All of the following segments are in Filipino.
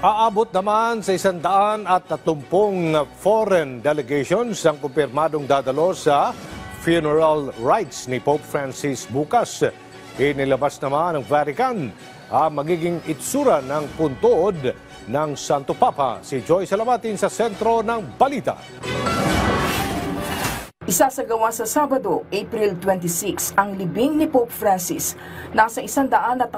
Aabot naman sa 130 foreign delegations ang kumpirmadong dadalo sa funeral rites ni Pope Francis bukas. Inilabas naman ng Vatican ang magiging itsura ng puntod ng Santo Papa. Si Joy Salamatin sa sentro ng balita. Isasagawa sa Sabado, April 26, ang libing ni Pope Francis. Nasa 130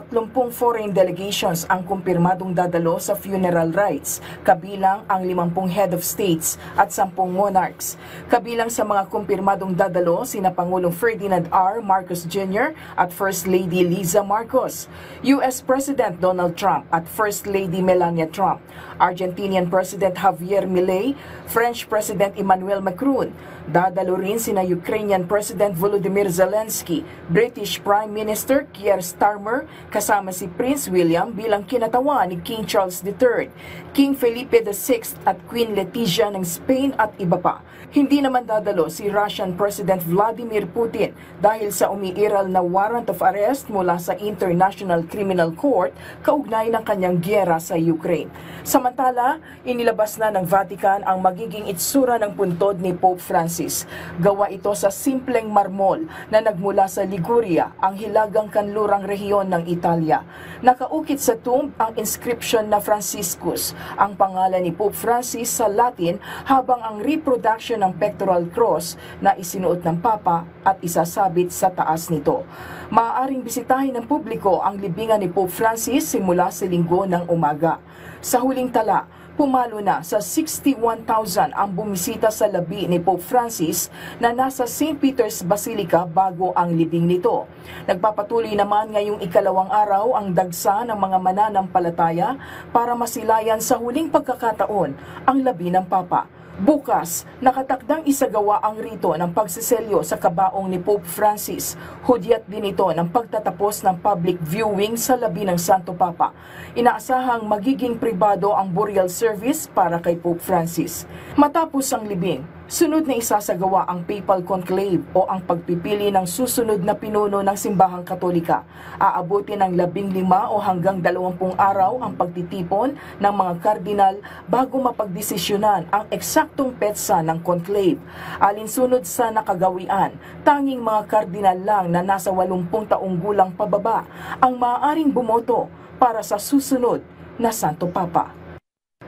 foreign delegations ang kumpirmadong dadalo sa funeral rites, kabilang ang 50 head of states at 10 monarchs. Kabilang sa mga kumpirmadong dadalo sina Pangulong Ferdinand R. Marcos Jr. at First Lady Liza Marcos, US President Donald Trump at First Lady Melania Trump, Argentinian President Javier Milei, French President Emmanuel Macron. Dadalo rin sina Ukrainian President Volodymyr Zelensky, British Prime Minister Keir Starmer, kasama si Prince William bilang kinatawa ni King Charles III, King Felipe VI at Queen Letizia ng Spain at iba pa. Hindi naman dadalo si Russian President Vladimir Putin dahil sa umiiral na warrant of arrest mula sa International Criminal Court kaugnay ng kanyang giyera sa Ukraine. Samantala, inilabas na ng Vatican ang magiging itsura ng puntod ni Pope Francis. Gawa ito sa simpleng marmol na nagmula sa Liguria, ang hilagang kanlurang rehiyon ng Italia. Nakaukit sa tomb ang inscription na Franciscus, ang pangalan ni Pope Francis sa Latin, habang ang reproduction ng pectoral cross na isinuot ng Papa at isasabit sa taas nito. Maaaring bisitahin ng publiko ang libingan ni Pope Francis simula sa Linggo ng umaga. Sa huling tala, pumalo na sa 61,000 ang bumisita sa labi ni Pope Francis na nasa St. Peter's Basilica bago ang libing nito. Nagpapatuloy naman ngayong ikalawang araw ang dagsa ng mga mananampalataya para masilayan sa huling pagkakataon ang labi ng Papa. Bukas, nakatakdang isagawa ang rito ng pagseselyo sa kabaong ni Pope Francis. Hudyat din ito ng pagtatapos ng public viewing sa labi ng Santo Papa. Inaasahang magiging pribado ang burial service para kay Pope Francis. Matapos ang libing, sunod na isasagawa ang Papal Conclave o ang pagpipili ng susunod na pinuno ng Simbahang Katolika. Aabutin ng 15 o hanggang 20 araw ang pagtitipon ng mga kardinal bago mapagdesisyonan ang eksaktong petsa ng conclave. Alinsunod sa nakagawian, tanging mga kardinal lang na nasa 80 taong gulang pababa ang maaaring bumoto para sa susunod na Santo Papa.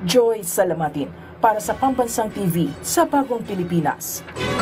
Joy Salamatin para sa Pambansang TV sa Bagong Pilipinas.